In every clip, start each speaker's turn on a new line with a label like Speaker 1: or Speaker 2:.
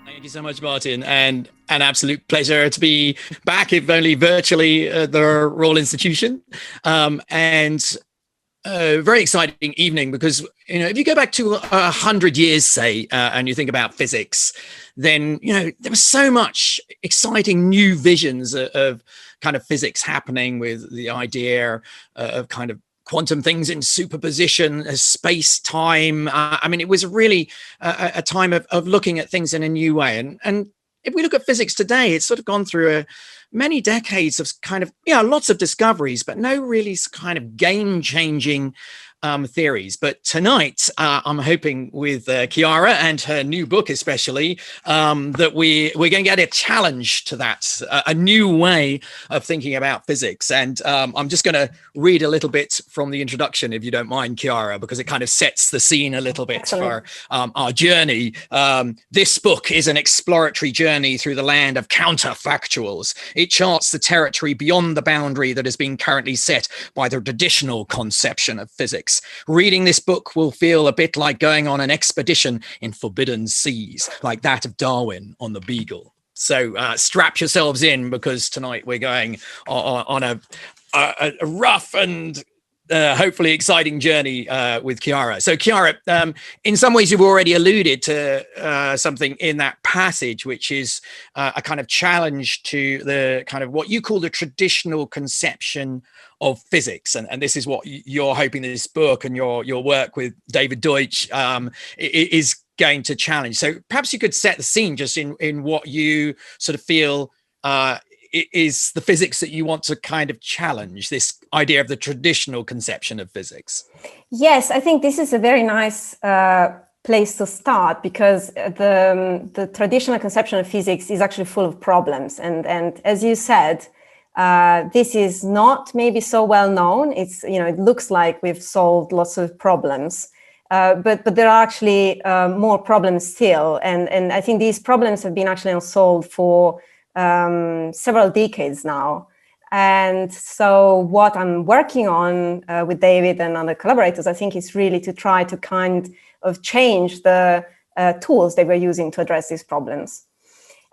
Speaker 1: Thank you so much, Martin, and an absolute pleasure to be back, if only virtually, at the Royal Institution. And a very exciting evening because, you know, if you go back to 100 years, say, and you think about physics, then, you know, there was so much exciting new visions of kind of physics happening, with the idea of kind of quantum things in superposition, space time. I mean, it was really a time of looking at things in a new way. And if we look at physics today, it's sort of gone through many decades of kind of, lots of discoveries, but no really kind of game-changing theories. But tonight, I'm hoping with Chiara and her new book especially, that we're going to get a challenge to that, a new way of thinking about physics. And I'm just going to read a little bit from the introduction, if you don't mind, Chiara, because it kind of sets the scene a little bit for our journey. This book is an exploratory journey through the land of counterfactuals. It charts the territory beyond the boundary that has been currently set by the traditional conception of physics. Reading this book will feel a bit like going on an expedition in forbidden seas, like that of Darwin on the Beagle. So strap yourselves in, because tonight we're going on a rough and hopefully exciting journey with Chiara. So Chiara, in some ways you've already alluded to something in that passage, which is a kind of challenge to the kind of what you call the traditional conception of physics. And this is what you're hoping that this book and your work with David Deutsch is going to challenge. So perhaps you could set the scene just in what you sort of feel is the physics that you want to kind of challenge, this idea of the traditional conception of physics.
Speaker 2: Yes, I think this is a very nice place to start, because the traditional conception of physics is actually full of problems. And as you said, this is not maybe so well known. It's, it looks like we've solved lots of problems, but there are actually more problems still. And I think these problems have been actually unsolved for several decades now. And so what I'm working on with David and other collaborators, I think, is really to try to kind of change the tools they were using to address these problems.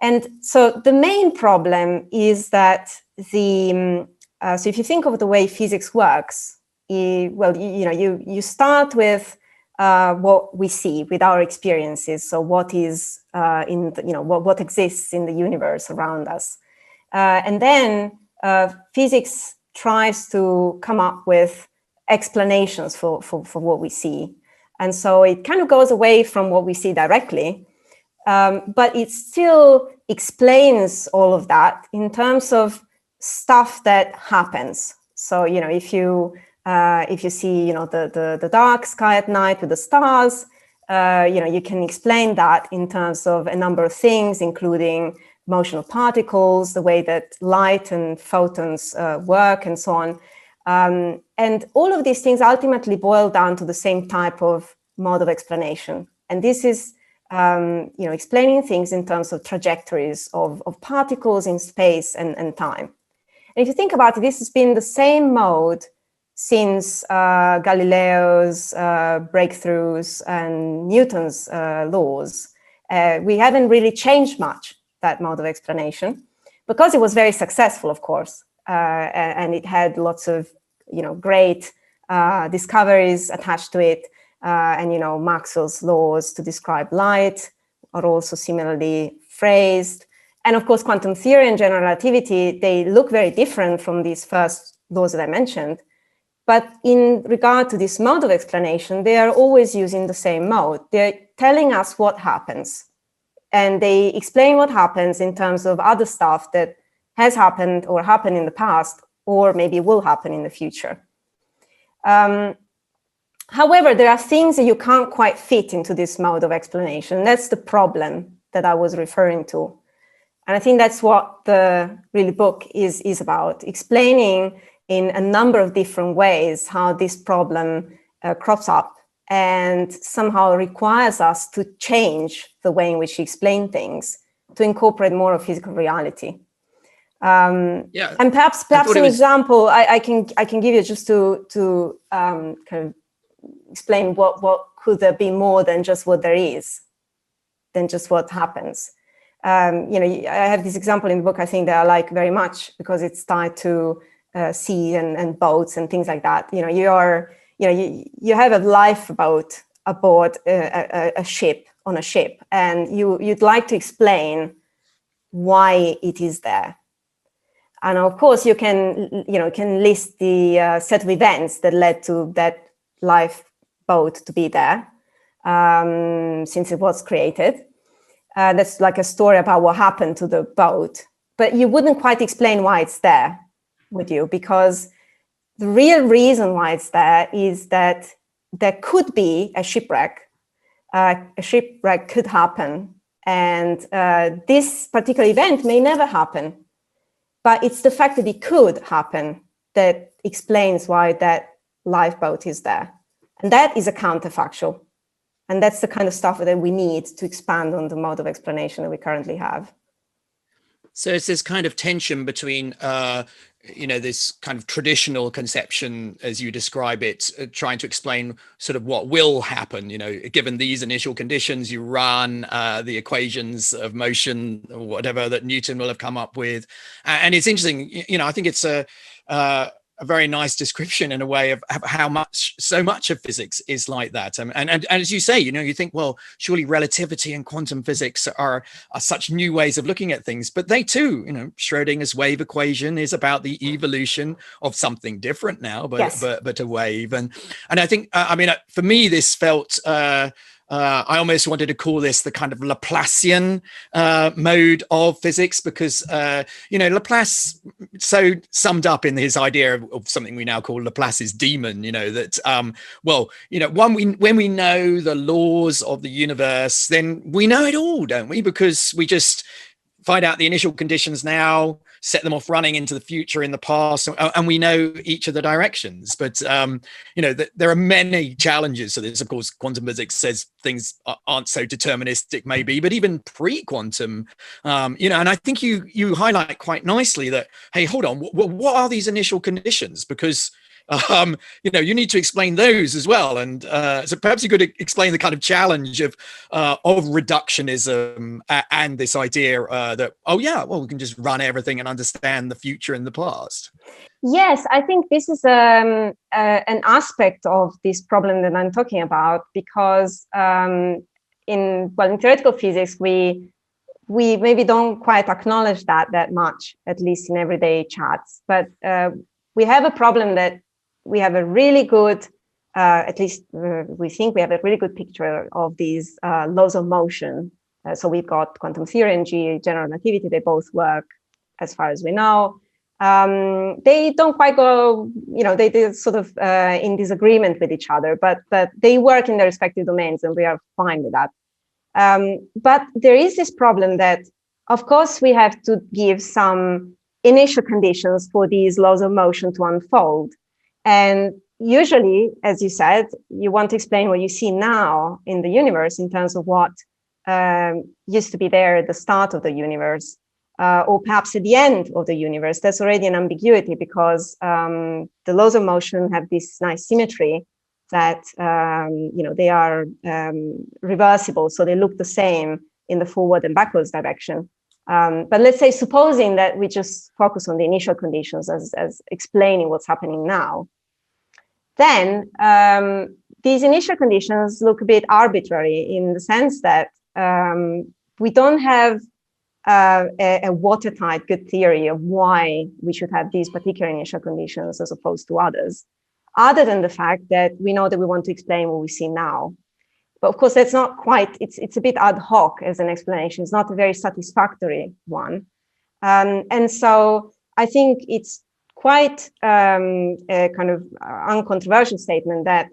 Speaker 2: And so the main problem is that so if you think of the way physics works, you start with what we see with our experiences. So what is what exists in the universe around us, and then physics tries to come up with explanations for what we see. And so it kind of goes away from what we see directly, but it still explains all of that in terms of stuff that happens. So, if you see, the dark sky at night with the stars, you can explain that in terms of a number of things, including motion of particles, the way that light and photons work, and so on. And all of these things ultimately boil down to the same type of mode of explanation. And this is, explaining things in terms of trajectories of particles in space and time. And if you think about it, this has been the same mode since Galileo's breakthroughs and Newton's laws. We haven't really changed much that mode of explanation, because it was very successful, of course, and it had lots of great discoveries attached to it, and Maxwell's laws to describe light are also similarly phrased. And of course, quantum theory and general relativity, they look very different from these first laws that I mentioned. But in regard to this mode of explanation, they are always using the same mode. They're telling us what happens. And they explain what happens in terms of other stuff that has happened or happened in the past, or maybe will happen in the future. However, there are things that you can't quite fit into this mode of explanation. That's the problem that I was referring to. And I think that's what the really book is about, explaining in a number of different ways how this problem crops up and somehow requires us to change the way in which we explain things to incorporate more of physical reality. And perhaps an example I can give you just to kind of explain what could there be more than just what there is, than just what happens. I have this example in the book, I think, that I like very much because it's tied to sea and boats and things like that. You have a lifeboat aboard a ship, on a ship, and you'd like to explain why it is there. And of course, you can list the set of events that led to that lifeboat to be there since it was created. That's like a story about what happened to the boat, but you wouldn't quite explain why it's there, would you? Because the real reason why it's there is that there could be a shipwreck. A shipwreck could happen, and this particular event may never happen. But it's the fact that it could happen that explains why that lifeboat is there. And that is a counterfactual. And that's the kind of stuff that we need to expand on the mode of explanation that we currently have.
Speaker 1: So it's this kind of tension between, this kind of traditional conception, as you describe it, trying to explain sort of what will happen, given these initial conditions, you run the equations of motion or whatever that Newton will have come up with. And it's interesting, I think it's a very nice description in a way of how so much of physics is like that. And as you say, you think, well, surely relativity and quantum physics are such new ways of looking at things, but they too, Schrodinger's wave equation is about the evolution of something different now, but
Speaker 2: yes.
Speaker 1: but a wave. And I think, for me, this felt, I almost wanted to call this the kind of Laplacian mode of physics, because, Laplace so summed up in his idea of something we now call Laplace's demon, that, when we know the laws of the universe, then we know it all, don't we? Because we just find out the initial conditions now, set them off running into the future in the past, and we know each of the directions. But there are many challenges to this. Of course, quantum physics says things aren't so deterministic, maybe, but even pre-quantum, and I think you highlight quite nicely that, hey, hold on, what are these initial conditions? Because you need to explain those as well. And so perhaps you could explain the kind of challenge of reductionism and this idea that, we can just run everything and understand the future and the past.
Speaker 2: Yes, I think this is an aspect of this problem that I'm talking about, because in theoretical physics, we maybe don't quite acknowledge that much, at least in everyday chats. But we have a problem that we have a really good, at least we think we have a really good picture of these laws of motion. So we've got quantum theory and general relativity. They both work as far as we know. They don't quite go, they're sort of in disagreement with each other, but they work in their respective domains, and we are fine with that. But there is this problem that, of course, we have to give some initial conditions for these laws of motion to unfold. And usually, as you said, you want to explain what you see now in the universe in terms of what used to be there at the start of the universe, or perhaps at the end of the universe. That's already an ambiguity, because the laws of motion have this nice symmetry that, they are reversible, so they look the same in the forward and backwards direction. But let's say, supposing that we just focus on the initial conditions as explaining what's happening now, then these initial conditions look a bit arbitrary, in the sense that we don't have a watertight good theory of why we should have these particular initial conditions as opposed to others, other than the fact that we know that we want to explain what we see now. But of course, that's not quite, it's a bit ad hoc as an explanation. It's not a very satisfactory one. And so I think it's quite a kind of uncontroversial statement that,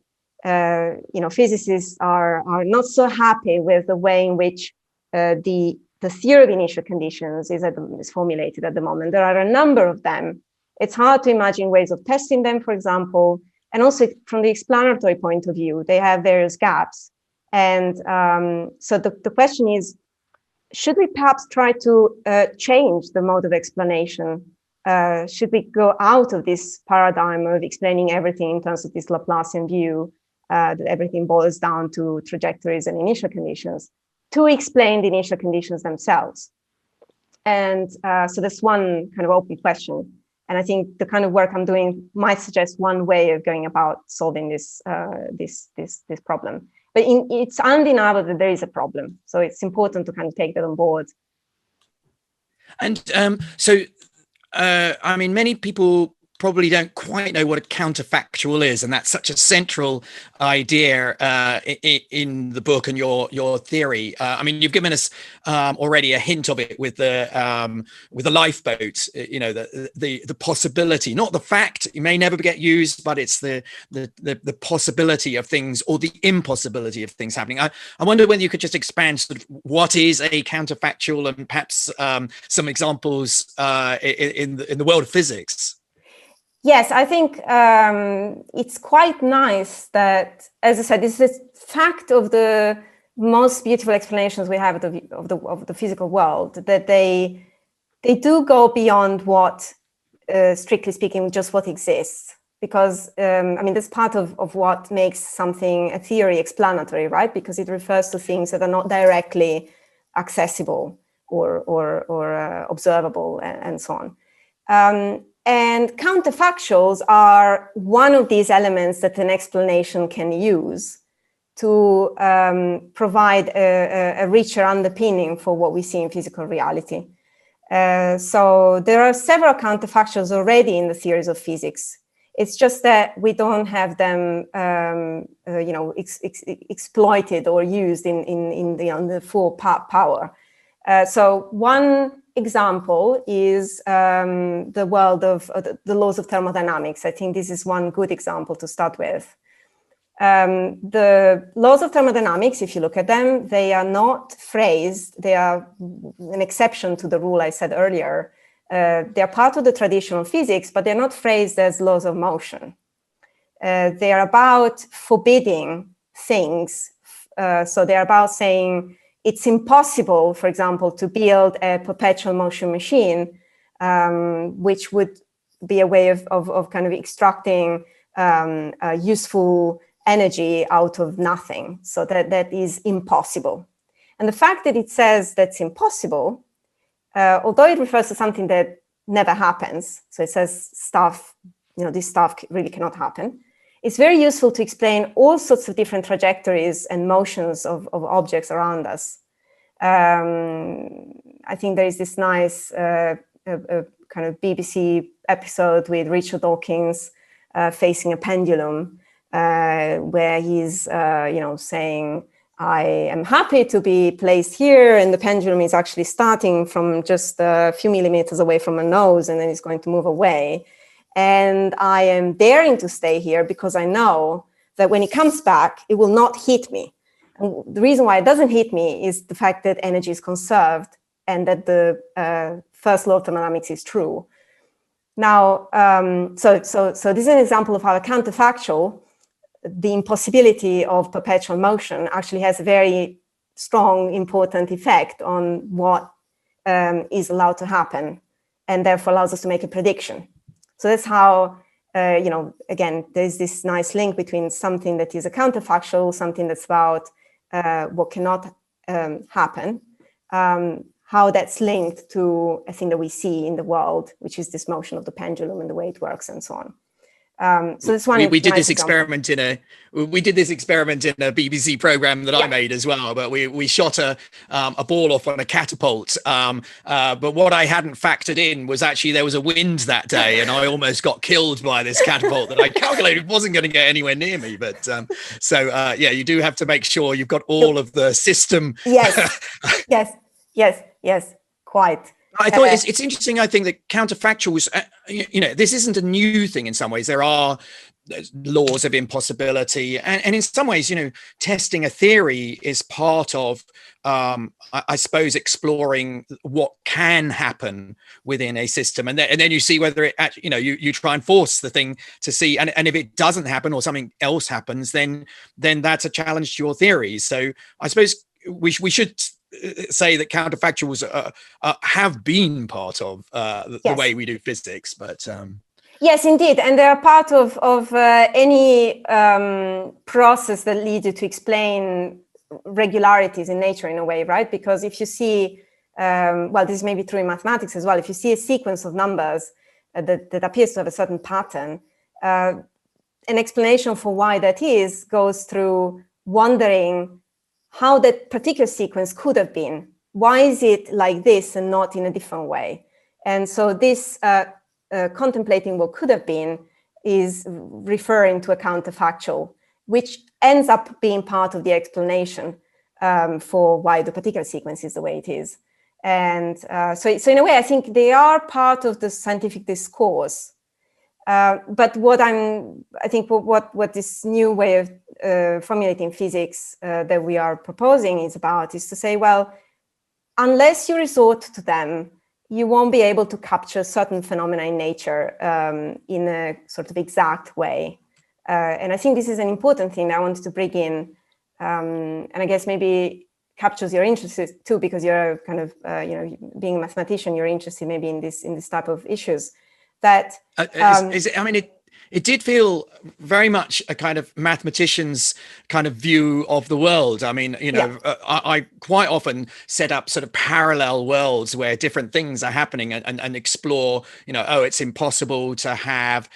Speaker 2: physicists are not so happy with the way in which the theory of initial conditions is formulated at the moment. There are a number of them. It's hard to imagine ways of testing them, for example. And also from the explanatory point of view, they have various gaps. And so the question is, should we perhaps try to change the mode of explanation? Should we go out of this paradigm of explaining everything in terms of this Laplacian view that everything boils down to trajectories and initial conditions, to explain the initial conditions themselves. And so that's one kind of open question. And I think the kind of work I'm doing might suggest one way of going about solving this problem. But it's undeniable that there is a problem. So it's important to kind of take that on board.
Speaker 1: And I mean, many people probably don't quite know what a counterfactual is, and that's such a central idea in the book and your theory. I mean, you've given us already a hint of it with the lifeboat. You know, the possibility, not the fact. It may never get used, but it's the possibility of things, or the impossibility of things happening. I wonder whether you could just expand sort of what is a counterfactual, and perhaps some examples in the world of physics.
Speaker 2: Yes, I think it's quite nice that, as I said, this is the fact of the most beautiful explanations we have of the physical world, that they do go beyond what, strictly speaking, just what exists. Because, I mean, that's part of what makes something a theory explanatory, right? Because it refers to things that are not directly accessible or observable and so on. And counterfactuals are one of these elements that an explanation can use to provide a richer underpinning for what we see in physical reality. So there are several counterfactuals already in the theories of physics. It's just that we don't have them, exploited or used in the full power. So one example is the world of the laws of thermodynamics. I think this is one good example to start with. The laws of thermodynamics, if you look at them, they are not phrased. They are an exception to the rule I said earlier. They are part of the traditional physics, but they're not phrased as laws of motion. They are about forbidding things. So they're about saying, it's impossible, for example, to build a perpetual motion machine, which would be a way of kind of extracting useful energy out of nothing. So that is impossible. And the fact that it says that's impossible, although it refers to something that never happens, so it says stuff, this stuff really cannot happen, it's very useful to explain all sorts of different trajectories and motions of objects around us. I think there is this nice kind of BBC episode with Richard Dawkins facing a pendulum, where he's, saying, I am happy to be placed here, and the pendulum is actually starting from just a few millimeters away from my nose, and then it's going to move away. And I am daring to stay here because I know that when it comes back, it will not hit me. And the reason why it doesn't hit me is the fact that energy is conserved and that the first law of thermodynamics is true. Now, so this is an example of how a counterfactual, the impossibility of perpetual motion, actually has a very strong, important effect on what is allowed to happen, and therefore allows us to make a prediction. So that's how, again, there's this nice link between something that is a counterfactual, something that's about what cannot happen, how that's linked to a thing that we see in the world, which is this motion of the pendulum and the way it works and so on. So this one
Speaker 1: we did this experiment in a BBC program that I made as well, but we shot a ball off on a catapult, but what I hadn't factored in was actually there was a wind that day, and I almost got killed by this catapult that I calculated wasn't going to get anywhere near me. But you do have to make sure you've got all of the system.
Speaker 2: Yes, quite.
Speaker 1: I thought it's interesting. I think that counterfactuals, this isn't a new thing in some ways. There are laws of impossibility, and in some ways, testing a theory is part of, I suppose, exploring what can happen within a system, and then you see whether it actually, you try and force the thing to see, and if it doesn't happen or something else happens, then that's a challenge to your theory. So I suppose we should say that counterfactuals have been part of the way we do physics, but
Speaker 2: Yes, indeed. And they are part of any process that leads you to explain regularities in nature in a way, right? Because if you see, well, this may be true in mathematics as well. If you see a sequence of numbers that appears to have a certain pattern, an explanation for why that is goes through wondering how that particular sequence could have been. Why is it like this and not in a different way? And so this contemplating what could have been is referring to a counterfactual, which ends up being part of the explanation for why the particular sequence is the way it is. And so in a way, I think they are part of the scientific discourse. But I think what this new way of formulating physics that we are proposing is about is to say, well, unless you resort to them, you won't be able to capture certain phenomena in nature in a sort of exact way. And I think this is an important thing that I wanted to bring in. And I guess maybe captures your interest too, because you're kind of, being a mathematician, you're interested maybe in this type of issues. That
Speaker 1: it did feel very much a kind of mathematician's kind of view of the world. I mean, I quite often set up sort of parallel worlds where different things are happening and explore, it's impossible to have,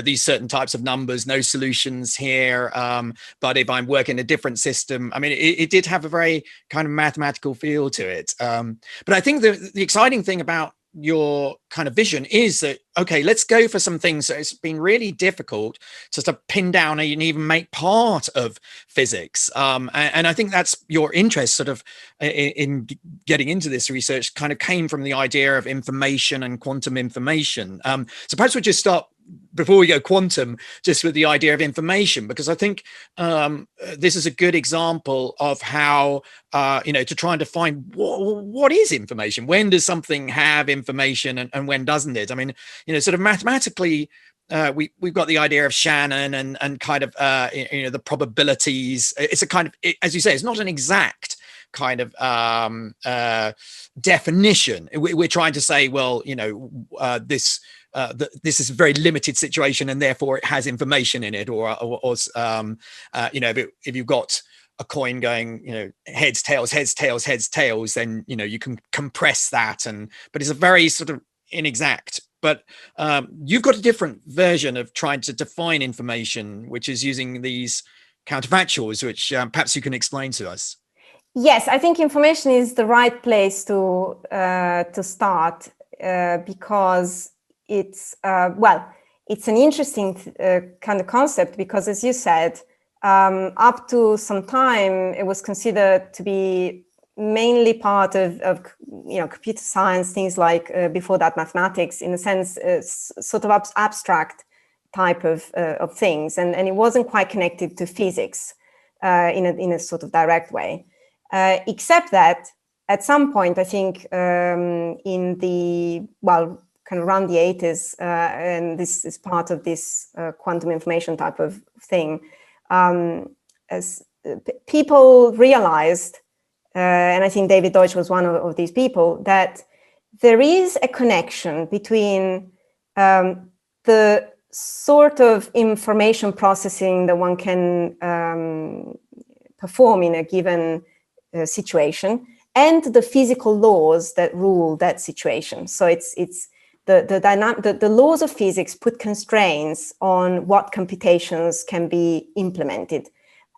Speaker 1: these certain types of numbers, no solutions here. But if I'm working a different system, I mean, it did have a very kind of mathematical feel to it. But I think the exciting thing about your kind of vision is that, okay, let's go for some things that it's been really difficult to pin down and even make part of physics. And I think that's your interest sort of in getting into this research kind of came from the idea of information and quantum information. So perhaps we'll just start before we go quantum, just with the idea of information, because I think this is a good example of how, to try and define what is information? When does something have information and when doesn't it? I mean, sort of mathematically, we've got the idea of Shannon and kind of, the probabilities. It's a kind of, as you say, it's not an exact kind of definition. We're trying to say, well, this is a very limited situation and therefore it has information in it, or if you've got a coin going, heads, tails, heads, tails, heads, tails, then, you can compress that. But it's a very sort of inexact. But you've got a different version of trying to define information, which is using these counterfactuals, which perhaps you can explain to us.
Speaker 2: Yes, I think information is the right place to start because it's an interesting kind of concept, because as you said, up to some time it was considered to be mainly part of computer science, things like before that mathematics, in a sense, sort of abstract type of things, and it wasn't quite connected to physics in a sort of direct way. Except that at some point, I think in the, kind of around the 80s, and this is part of this quantum information type of thing, as people realized, and I think David Deutsch was one of these people, that there is a connection between the sort of information processing that one can perform in a given situation and the physical laws that rule that situation. So it's the laws of physics put constraints on what computations can be implemented,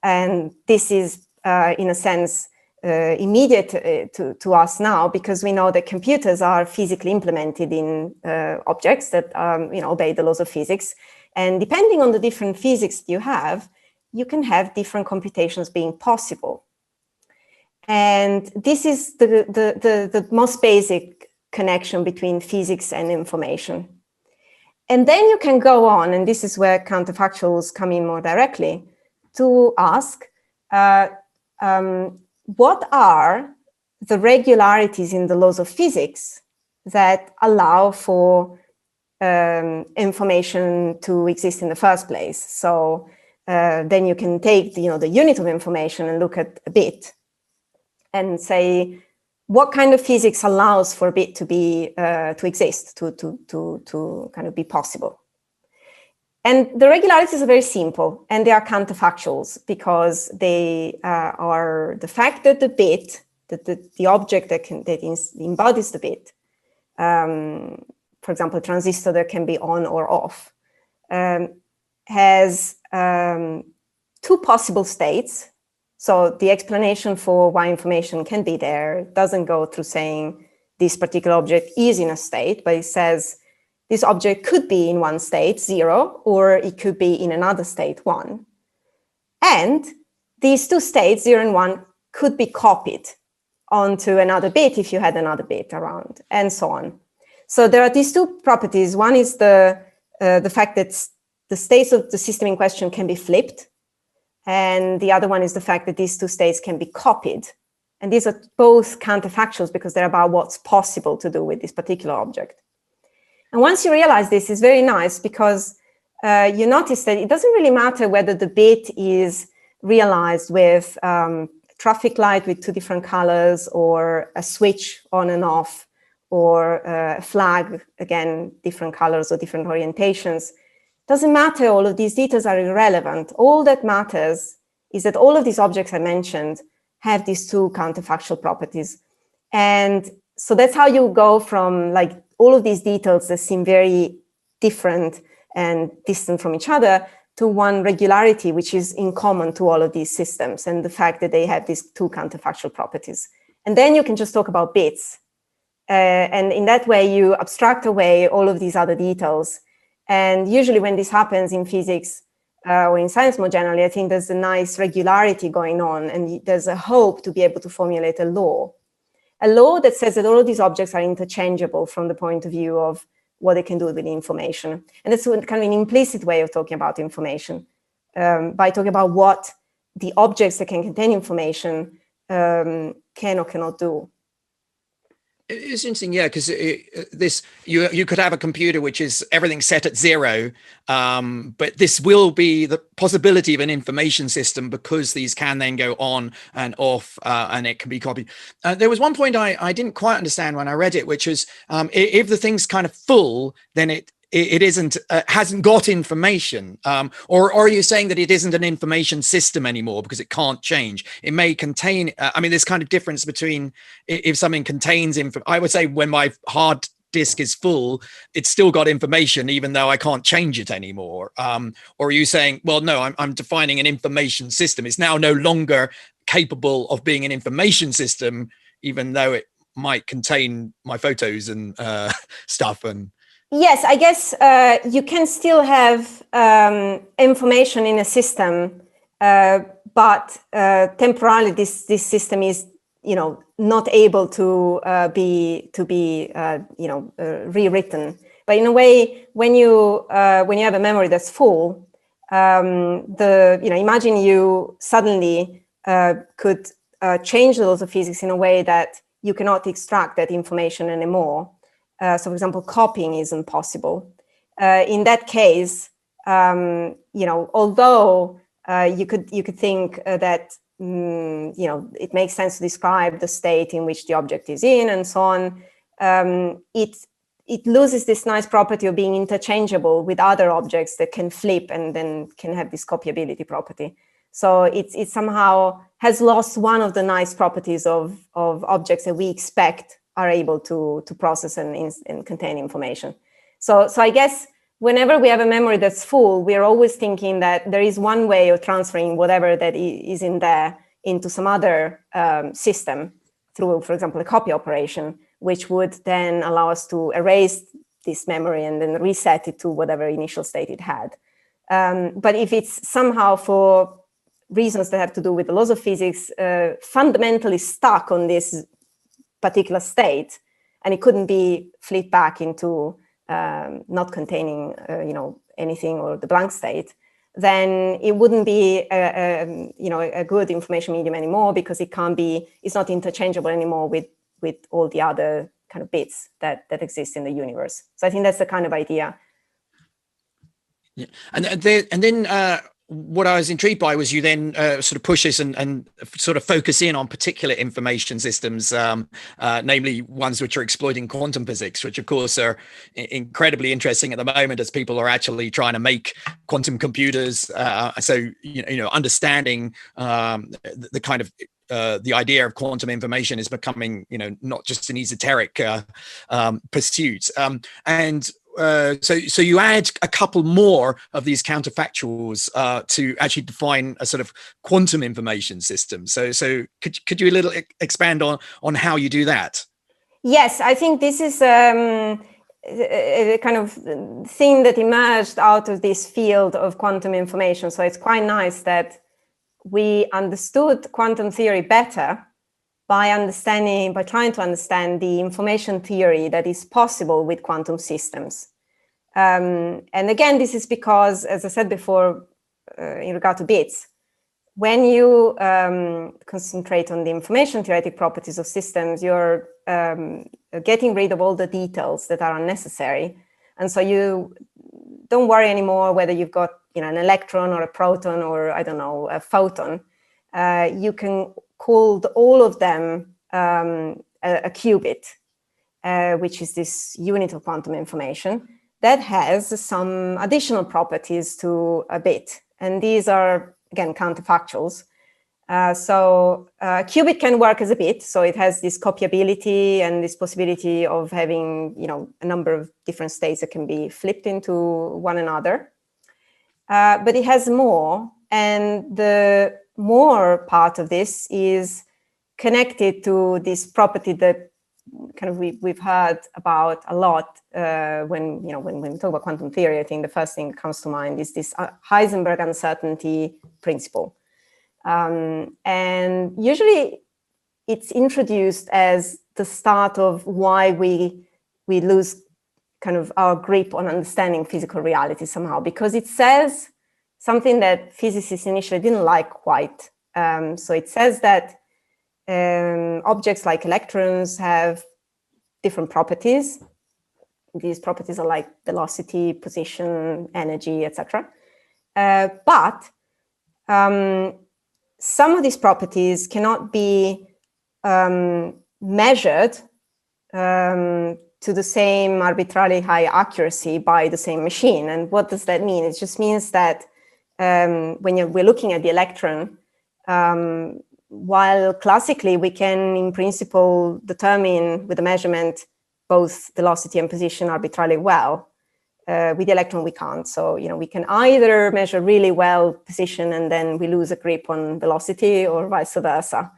Speaker 2: and this is in a sense immediate to us now, because we know that computers are physically implemented in objects that obey the laws of physics, and depending on the different physics you can have different computations being possible. And this is the most basic connection between physics and information. And then you can go on, and this is where counterfactuals come in more directly, to ask what are the regularities in the laws of physics that allow for information to exist in the first place. So then you can take the unit of information and look at a bit and say, what kind of physics allows for a bit to be to exist, to kind of be possible. And the regularities are very simple, and they are counterfactuals because they are the fact that the bit, that the object that embodies the bit, for example, a transistor that can be on or off, has two possible states. So the explanation for why information can be there doesn't go through saying this particular object is in a state, but it says this object could be in one state, 0, or it could be in another state, 1. And these two states, 0 and 1, could be copied onto another bit if you had another bit around, and so on. So there are these two properties. One is the fact that the states of the system in question can be flipped. And the other one is the fact that these two states can be copied. And these are both counterfactuals because they're about what's possible to do with this particular object. And once you realize this, it's very nice because you notice that it doesn't really matter whether the bit is realized with traffic light with two different colors, or a switch on and off, or a flag, again, different colors or different orientations. Doesn't matter, all of these details are irrelevant. All that matters is that all of these objects I mentioned have these two counterfactual properties. And so that's how you go from like all of these details that seem very different and distant from each other to one regularity, which is in common to all of these systems, and the fact that they have these two counterfactual properties. And then you can just talk about bits. And in that way, you abstract away all of these other details. And usually when this happens in physics or in science more generally, I think there's a nice regularity going on, and there's a hope to be able to formulate a law that says that all of these objects are interchangeable from the point of view of what they can do with the information. And that's kind of an implicit way of talking about information, by talking about what the objects that can contain information can or cannot do.
Speaker 1: It's interesting, yeah, because you could have a computer which is everything set at 0, but this will be the possibility of an information system because these can then go on and off, and it can be copied. There was one point I didn't quite understand when I read it, which is if the thing's kind of full, then it isn't hasn't got information, or are you saying that it isn't an information system anymore because it can't change? It may contain I mean, there's kind of difference between if something contains I would say when my hard disk is full, it's still got information even though I can't change it anymore, or are you saying, well, no, I'm defining an information system, it's now no longer capable of being an information system even though it might contain my photos and stuff? And
Speaker 2: yes, I guess you can still have information in a system, but temporarily this system is, not able to be rewritten. But in a way, when you have a memory that's full, imagine you suddenly could change the laws of physics in a way that you cannot extract that information anymore. So, for example, copying isn't possible. In that case, although you could think that it makes sense to describe the state in which the object is in and so on, it loses this nice property of being interchangeable with other objects that can flip and then can have this copyability property. So it somehow has lost one of the nice properties of objects that we expect are able to process and contain information. So I guess whenever we have a memory that's full, we're always thinking that there is one way of transferring whatever that is in there into some other system through, for example, a copy operation, which would then allow us to erase this memory and then reset it to whatever initial state it had. But if it's somehow, for reasons that have to do with the laws of physics, fundamentally stuck on this particular state, and it couldn't be flipped back into not containing anything, or the blank state, then it wouldn't be a good information medium anymore, because it's not interchangeable anymore with all the other kind of bits that exist in the universe. So I think that's the kind of idea.
Speaker 1: Yeah, and then what I was intrigued by was you then sort of push this and sort of focus in on particular information systems, namely ones which are exploiting quantum physics, which of course are incredibly interesting at the moment as people are actually trying to make quantum computers. So understanding the kind of the idea of quantum information is becoming, not just an esoteric pursuit. So you add a couple more of these counterfactuals to actually define a sort of quantum information system. So could you a little expand on how you do that?
Speaker 2: Yes, I think this is a kind of thing that emerged out of this field of quantum information. So it's quite nice that we understood quantum theory better by trying to understand the information theory that is possible with quantum systems. And again, this is because, as I said before, in regard to bits, when you concentrate on the information theoretic properties of systems, you're getting rid of all the details that are unnecessary. And so you don't worry anymore whether you've got an electron or a proton or, I don't know, a photon. You can call all of them a qubit, which is this unit of quantum information that has some additional properties to a bit. And these are, again, counterfactuals. So a qubit can work as a bit. So it has this copyability and this possibility of having, a number of different states that can be flipped into one another. But it has more. And the more part of this is connected to this property that kind of we've heard about a lot when we talk about quantum theory. I think the first thing that comes to mind is this Heisenberg uncertainty principle. And usually it's introduced as the start of why we lose kind of our grip on understanding physical reality somehow, because it says something that physicists initially didn't like quite. So it says that objects like electrons have different properties. These properties are like velocity, position, energy, etc. But some of these properties cannot be measured to the same arbitrarily high accuracy by the same machine. And what does that mean? It just means that when we're looking at the electron, while classically we can, in principle, determine with a measurement both velocity and position arbitrarily well, with the electron we can't. So, we can either measure really well position and then we lose a grip on velocity, or vice versa.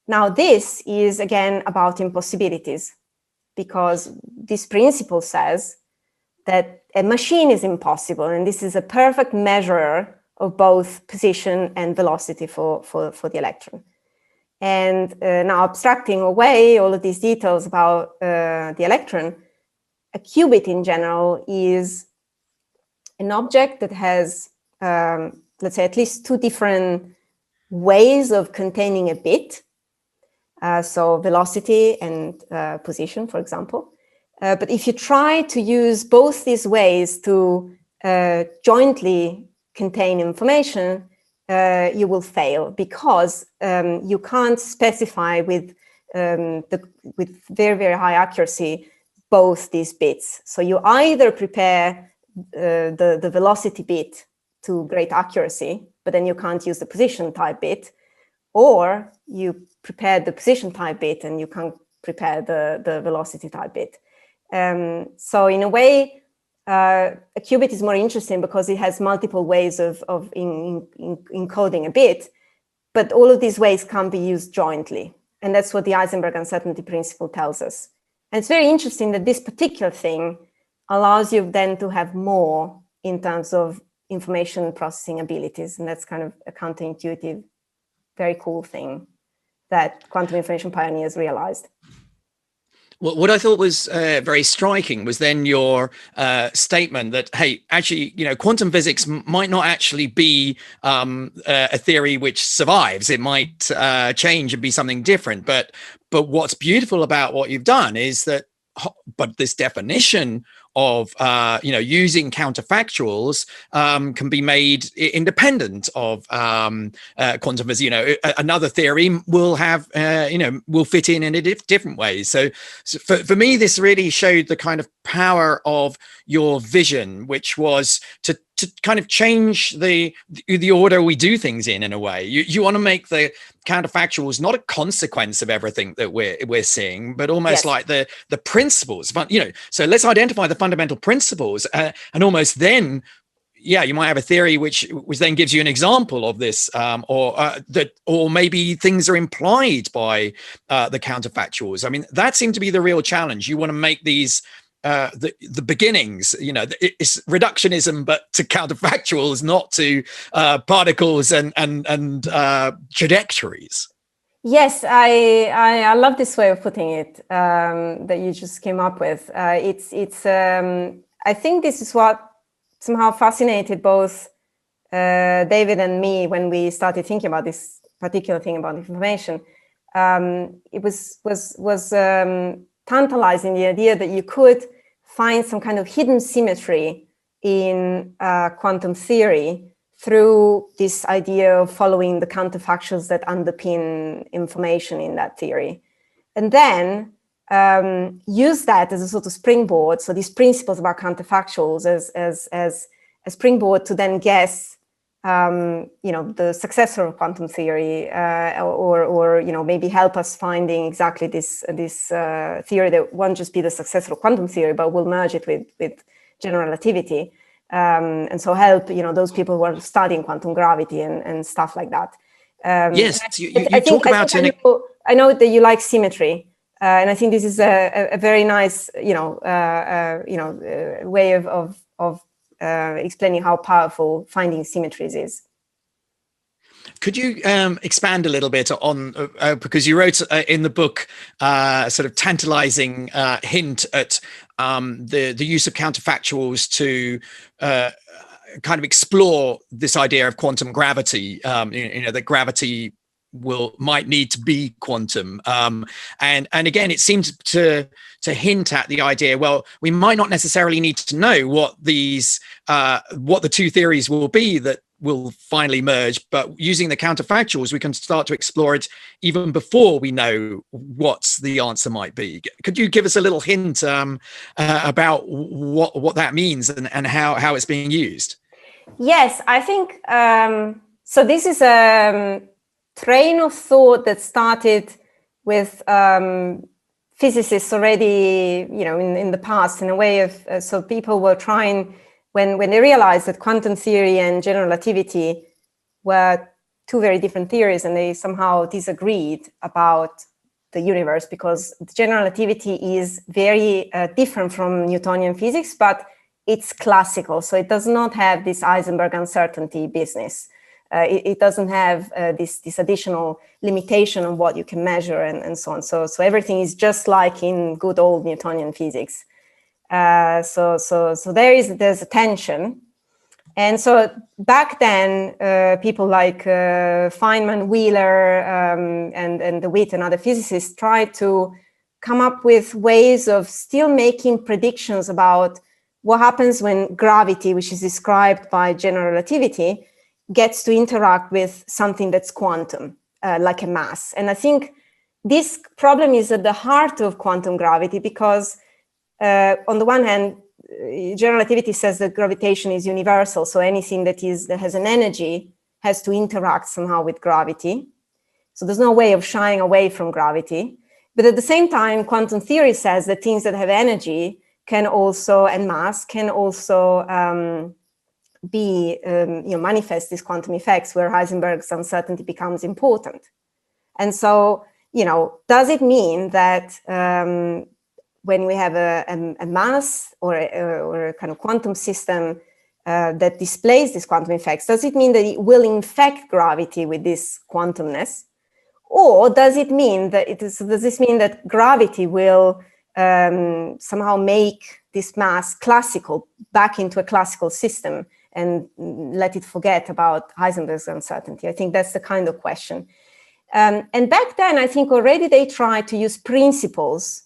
Speaker 2: Now, this is, again, about impossibilities, because this principle says that a machine is impossible, and this is a perfect measurer of both position and velocity for the electron. And now, abstracting away all of these details about the electron, a qubit in general is an object that has, let's say, at least two different ways of containing a bit. So velocity and position, for example. But if you try to use both these ways to jointly contain information, you will fail, because you can't specify with very, very high accuracy both these bits. So you either prepare the velocity bit to great accuracy, but then you can't use the position type bit, or you prepare the position type bit and you can't prepare the velocity type bit. So in a way, a qubit is more interesting because it has multiple ways of encoding a bit, but all of these ways can't be used jointly. And that's what the Heisenberg uncertainty principle tells us. And it's very interesting that this particular thing allows you then to have more in terms of information processing abilities. And that's kind of a counterintuitive, very cool thing that quantum information pioneers realized.
Speaker 1: Well, what I thought was very striking was then your statement that, hey, actually, quantum physics might not actually be a theory which survives. It might change and be something different. But what's beautiful about what you've done is that, but this definition of using counterfactuals can be made independent of quantum physics. Another theory will have will fit in different ways. So for me, this really showed the kind of power of your vision, which was to kind of change the order we do things in a way. You want to make the counterfactuals not a consequence of everything that we're seeing, but almost like the principles. So let's identify the fundamental principles, and almost then, you might have a theory which then gives you an example of this, or maybe things are implied by the counterfactuals. I mean, that seemed to be the real challenge. You want to make these the beginnings, it's reductionism, but to counterfactuals, not to particles and trajectories.
Speaker 2: Yes, I love this way of putting it that you just came up with. I think this is what somehow fascinated both David and me when we started thinking about this particular thing about information. It was tantalizing, the idea that you could find some kind of hidden symmetry in quantum theory through this idea of following the counterfactuals that underpin information in that theory. And then use that as a sort of springboard. So these principles about counterfactuals as a springboard to then guess, the successor of quantum theory, or maybe help us finding exactly this theory that won't just be the successor of quantum theory, but will merge it with general relativity, and so help those people who are studying quantum gravity and stuff like that.
Speaker 1: Yes, you talk about it.
Speaker 2: I know that you like symmetry, and I think this is a very nice way of explaining how powerful finding symmetries is.
Speaker 1: Could you expand a little bit on, because you wrote in the book sort of tantalizing hint at the use of counterfactuals to kind of explore this idea of quantum gravity, that gravity might need to be quantum, and again it seems to hint at the idea, well, we might not necessarily need to know what the two theories will be that will finally merge, but using the counterfactuals we can start to explore it even before we know what the answer might be. Could you give us a little hint about what that means and how it's being used?
Speaker 2: Yes, I think so. This is a train of thought that started with physicists already, in the past, in a way of, so people were trying, when they realized that quantum theory and general relativity were two very different theories, and they somehow disagreed about the universe, because general relativity is very different from Newtonian physics, but it's classical, so it does not have this Heisenberg uncertainty business. It doesn't have this additional limitation on what you can measure and so on. So everything is just like in good old Newtonian physics. So there's a tension. And so back then, people like Feynman, Wheeler, and DeWitt and other physicists tried to come up with ways of still making predictions about what happens when gravity, which is described by general relativity, gets to interact with something that's quantum, like a mass. And I think this problem is at the heart of quantum gravity, because on the one hand, general relativity says that gravitation is universal, so anything that has an energy has to interact somehow with gravity. So there's no way of shying away from gravity. But at the same time, quantum theory says that things that have energy can also, and mass, can also manifest these quantum effects where Heisenberg's uncertainty becomes important. And so, does it mean that when we have a mass or a kind of quantum system that displays these quantum effects, does it mean that it will infect gravity with this quantumness? Or does it mean that does this mean that gravity will somehow make this mass classical, back into a classical system, and let it forget about Heisenberg's uncertainty? I think that's the kind of question. And back then, I think already they tried to use principles,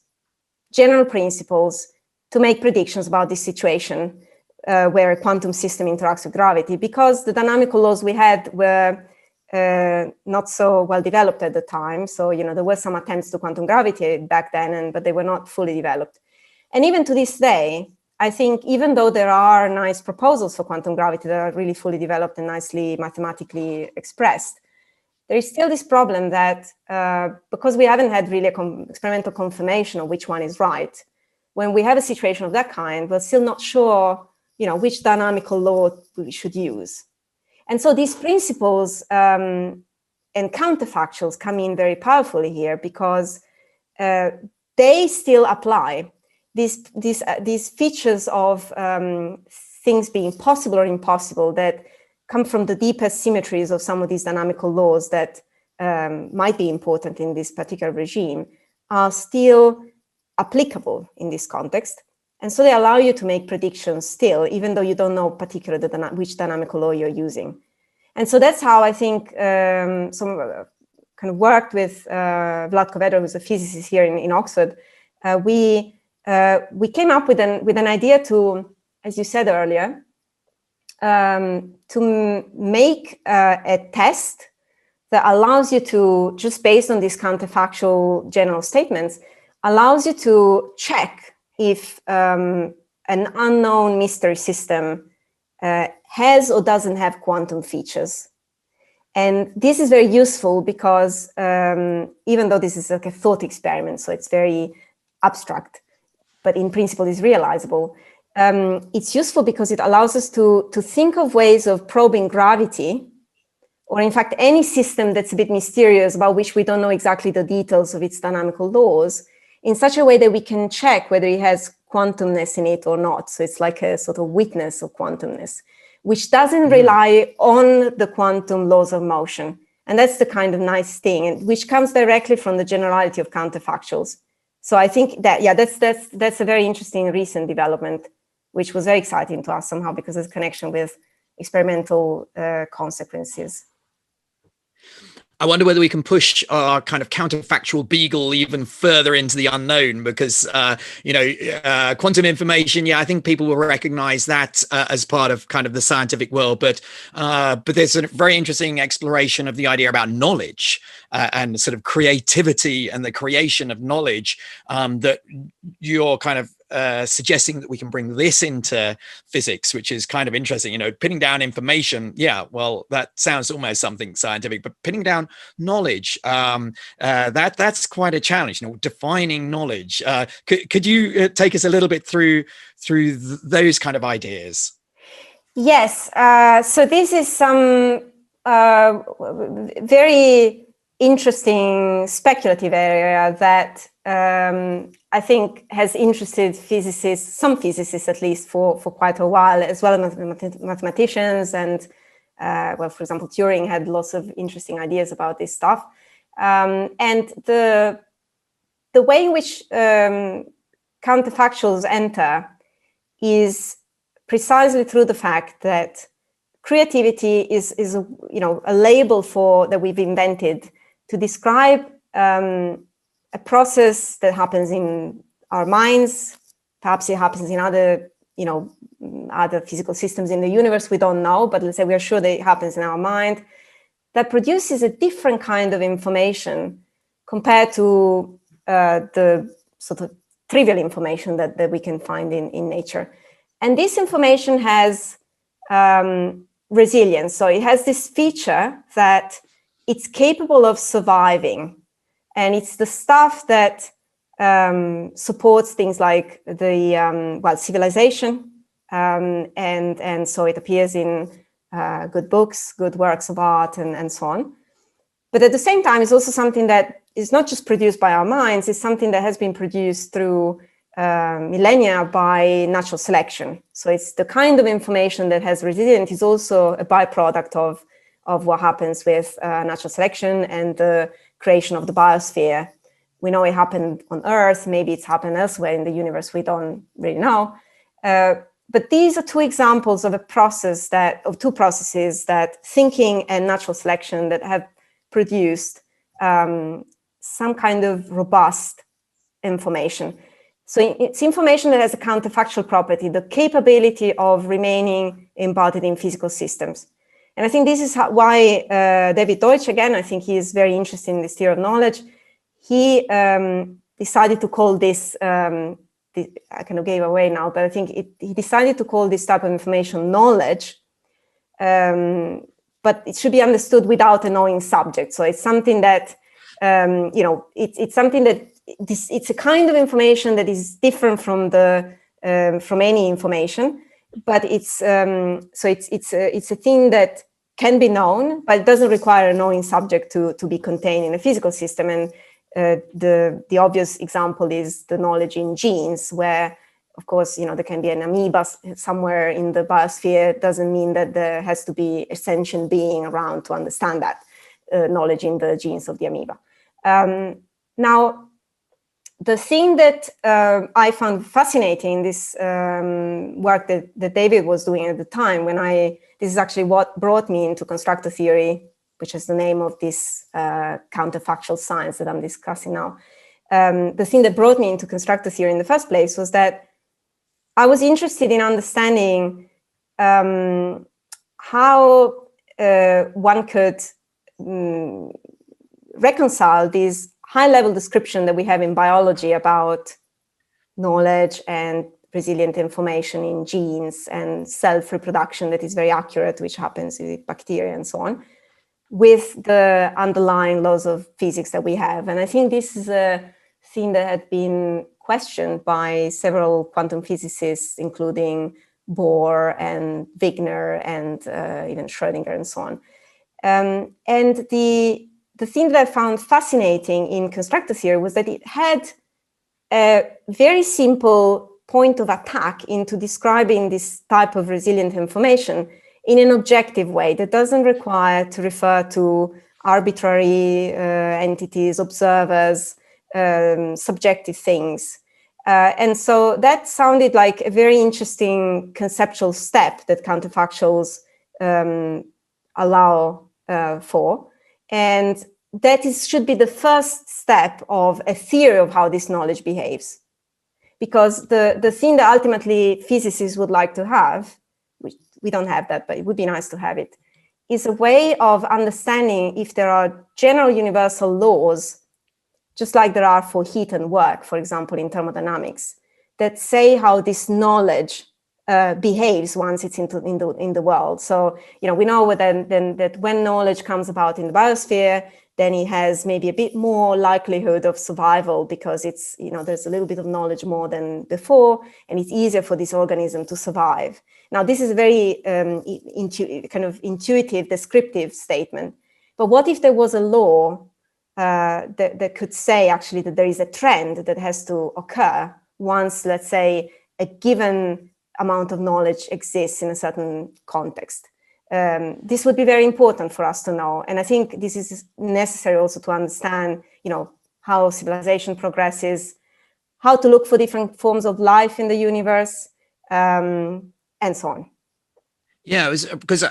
Speaker 2: general principles, to make predictions about this situation where a quantum system interacts with gravity, because the dynamical laws we had were not so well developed at the time. So, there were some attempts to quantum gravity back then, but they were not fully developed. And even to this day, I think even though there are nice proposals for quantum gravity that are really fully developed and nicely mathematically expressed, there is still this problem that because we haven't had really experimental confirmation of which one is right, when we have a situation of that kind, we're still not sure, which dynamical law we should use. And so these principles and counterfactuals come in very powerfully here, because they still apply. These features of things being possible or impossible that come from the deepest symmetries of some of these dynamical laws that might be important in this particular regime are still applicable in this context. And so they allow you to make predictions still, even though you don't know particularly which dynamical law you're using. And so that's how I think kind of worked with Vlatko Vedra, who's a physicist here in Oxford. We came up with an idea to, as you said earlier, to make a test that allows you to, just based on these counterfactual general statements, allows you to check if an unknown mystery system has or doesn't have quantum features. And this is very useful because even though this is like a thought experiment, so it's very abstract, but in principle is realizable, it's useful because it allows us to think of ways of probing gravity, or in fact any system that's a bit mysterious about which we don't know exactly the details of its dynamical laws, in such a way that we can check whether it has quantumness in it or not. So it's like a sort of witness of quantumness, which doesn't rely on the quantum laws of motion. And that's the kind of nice thing, and which comes directly from the generality of counterfactuals. So I think that, that's a very interesting recent development, which was very exciting to us somehow because of the connection with experimental consequences.
Speaker 1: I wonder whether we can push our kind of counterfactual beagle even further into the unknown, because, quantum information, I think people will recognize that as part of kind of the scientific world. But there's a very interesting exploration of the idea about knowledge and sort of creativity and the creation of knowledge that you're kind of suggesting that we can bring this into physics, which is kind of interesting. Pinning down information, well, that sounds almost something scientific, but pinning down knowledge, that's quite a challenge. Defining knowledge. Could you take us a little bit through those kind of ideas?
Speaker 2: Yes. So this is some very interesting speculative area that I think has interested physicists, some physicists at least, for quite a while, as well as mathematicians. And for example, Turing had lots of interesting ideas about this stuff. And the way in which counterfactuals enter is precisely through the fact that creativity is a label that we've invented to describe a process that happens in our minds. Perhaps it happens in other physical systems in the universe we don't know, but let's say we are sure that it happens in our mind, that produces a different kind of information compared to the sort of trivial information that we can find in nature. And this information has resilience. So it has this feature that it's capable of surviving. And it's the stuff that supports things like the civilization, and so it appears in good books, good works of art, and so on. But at the same time, it's also something that is not just produced by our minds; it's something that has been produced through millennia by natural selection. So it's the kind of information that has resilience is also a byproduct of what happens with natural selection and the creation of the biosphere. We know it happened on Earth, maybe it's happened elsewhere in the universe, we don't really know. But these are two examples of two processes that thinking and natural selection that have produced some kind of robust information. So it's information that has a counterfactual property, the capability of remaining embodied in physical systems. And I think this is why David Deutsch, again, I think he is very interested in this theory of knowledge. He decided to call this, I kind of gave away now, but I think he decided to call this type of information knowledge, but it should be understood without a knowing subject. So it's something that, it's something that, it's a kind of information that is different from any information, but it's a thing that can be known, but it doesn't require a knowing subject to be contained in a physical system. And the obvious example is the knowledge in genes, where, of course, there can be an amoeba somewhere in the biosphere. It doesn't mean that there has to be a sentient being around to understand that knowledge in the genes of the amoeba. Now, the thing that I found fascinating in this work that David was doing at the time, this is actually what brought me into Constructor Theory, which is the name of this counterfactual science that I'm discussing now. The thing that brought me into Constructor Theory in the first place was that I was interested in understanding how one could reconcile these high-level description that we have in biology about knowledge and resilient information in genes and self-reproduction that is very accurate, which happens with bacteria and so on, with the underlying laws of physics that we have. And I think this is a thing that had been questioned by several quantum physicists, including Bohr and Wigner and even Schrödinger and so on. And the thing that I found fascinating in Constructor Theory was that it had a very simple point of attack into describing this type of resilient information in an objective way that doesn't require to refer to arbitrary entities, observers, subjective things. And so that sounded like a very interesting conceptual step that counterfactuals allow for. And that should be the first step of a theory of how this knowledge behaves. Because the thing that ultimately physicists would like to have, which we don't have that, but it would be nice to have it, is a way of understanding if there are general universal laws, just like there are for heat and work, for example, in thermodynamics, that say how this knowledge behaves once it's in the world. So, we know that when knowledge comes about in the biosphere, then it has maybe a bit more likelihood of survival because it's, there's a little bit of knowledge more than before, and it's easier for this organism to survive. Now, this is a very kind of intuitive, descriptive statement. But what if there was a law that could say actually that there is a trend that has to occur once, let's say, a given amount of knowledge exists in a certain context? This would be very important for us to know. And I think this is necessary also to understand, how civilization progresses, how to look for different forms of life in the universe, and so on.
Speaker 1: Yeah, it was because,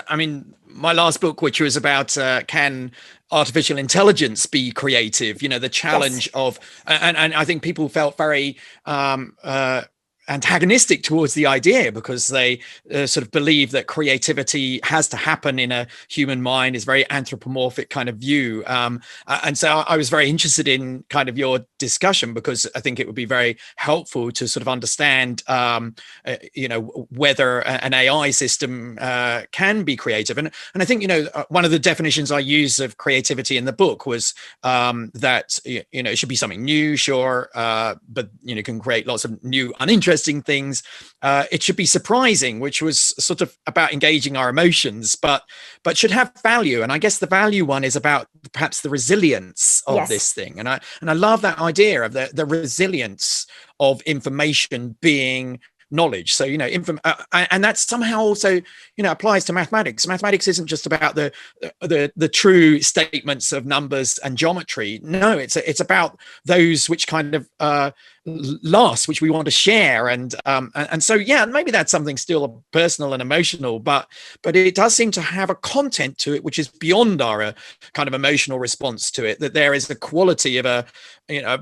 Speaker 1: my last book, which was about can artificial intelligence be creative? The challenge yes. of, and I think people felt very antagonistic towards the idea because they sort of believe that creativity has to happen in a human mind, is very anthropomorphic kind of view. And so I was very interested in kind of your discussion because I think it would be very helpful to sort of understand, whether an AI system can be creative. And I think, one of the definitions I used of creativity in the book was that, it should be something new, sure, but, can create lots of new, uninteresting things. It should be surprising, which was sort of about engaging our emotions, but should have value. And I guess the value one is about perhaps the resilience of yes. this thing. And I love that idea of the resilience of information being knowledge. So, and that somehow also, applies to mathematics. Mathematics isn't just about the true statements of numbers and geometry. No, it's about those which kind of last, which we want to share. And so, yeah, maybe that's something still personal and emotional, but it does seem to have a content to it, which is beyond our kind of emotional response to it, that there is a quality of a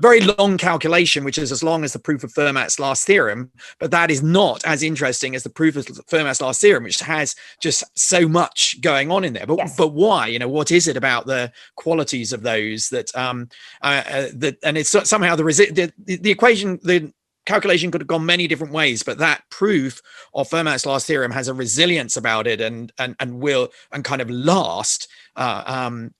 Speaker 1: very long calculation, which is as long as the proof of Fermat's last theorem, but that is not as interesting as the proof of Fermat's last theorem, which has just so much going on in there. But but why? What is it about the qualities of those that and it's somehow the equation, the calculation could have gone many different ways, but that proof of Fermat's last theorem has a resilience about it and will and kind of last.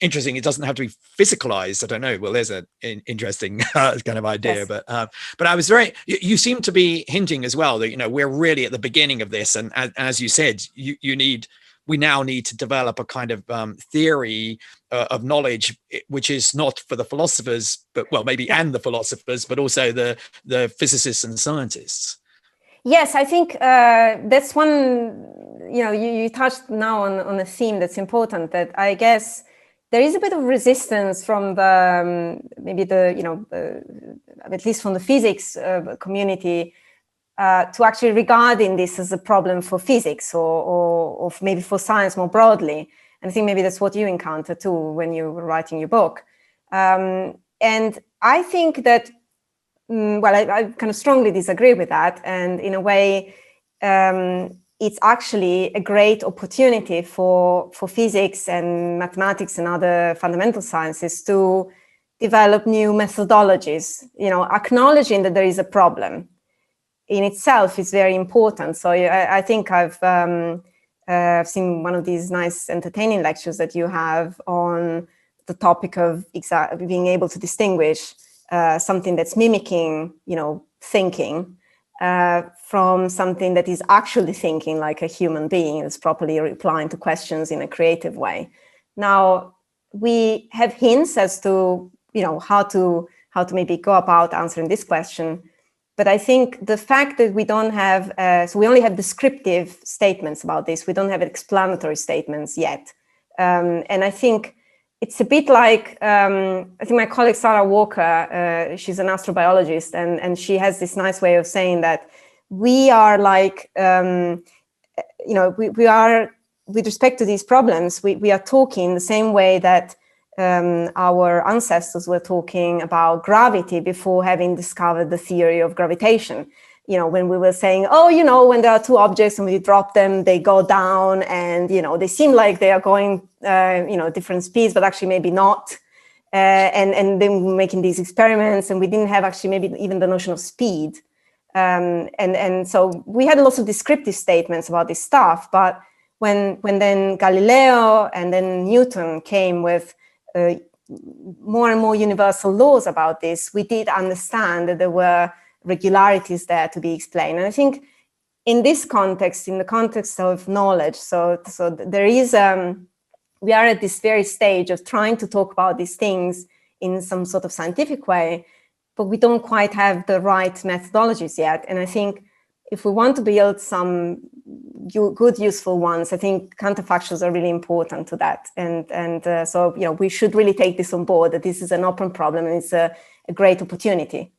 Speaker 1: Interesting. It doesn't have to be physicalized. I don't know. Well, there's an interesting kind of idea, but I was you seem to be hinting as well that, we're really at the beginning of this. And as you said, we now need to develop a kind of theory of knowledge, which is not for the philosophers, but and the philosophers, but also the physicists and scientists.
Speaker 2: Yes, I think that's one, you touched now on a theme that's important, that I guess there is a bit of resistance from the, at least from the physics community, to actually regarding this as a problem for physics or maybe for science more broadly. And I think maybe that's what you encountered too when you were writing your book. And I think that, I kind of strongly disagree with that. And in a way, it's actually a great opportunity for physics and mathematics and other fundamental sciences to develop new methodologies, acknowledging that there is a problem in itself is very important. So I think I've seen one of these nice entertaining lectures that you have on the topic of being able to distinguish something that's mimicking, thinking from something that is actually thinking like a human being, is properly replying to questions in a creative way. Now, we have hints as to, how to maybe go about answering this question. But I think the fact that we don't have, so we only have descriptive statements about this. We don't have explanatory statements yet. And I think it's a bit like, I think my colleague Sarah Walker, she's an astrobiologist, and she has this nice way of saying that we are like, we are, with respect to these problems, we are talking the same way that our ancestors were talking about gravity before having discovered the theory of gravitation. When we were saying, when there are two objects and we drop them, they go down and, they seem like they are going, different speeds, but actually maybe not. And then we're making these experiments and we didn't have actually maybe even the notion of speed. And so we had lots of descriptive statements about this stuff. But when then Galileo and then Newton came with more and more universal laws about this, we did understand that there were regularities there to be explained. And I think in this context, in the context of knowledge, so there is, we are at this very stage of trying to talk about these things in some sort of scientific way, but we don't quite have the right methodologies yet. And I think if we want to build some good, useful ones, I think counterfactuals are really important to that. So we should really take this on board, that this is an open problem and it's a great opportunity.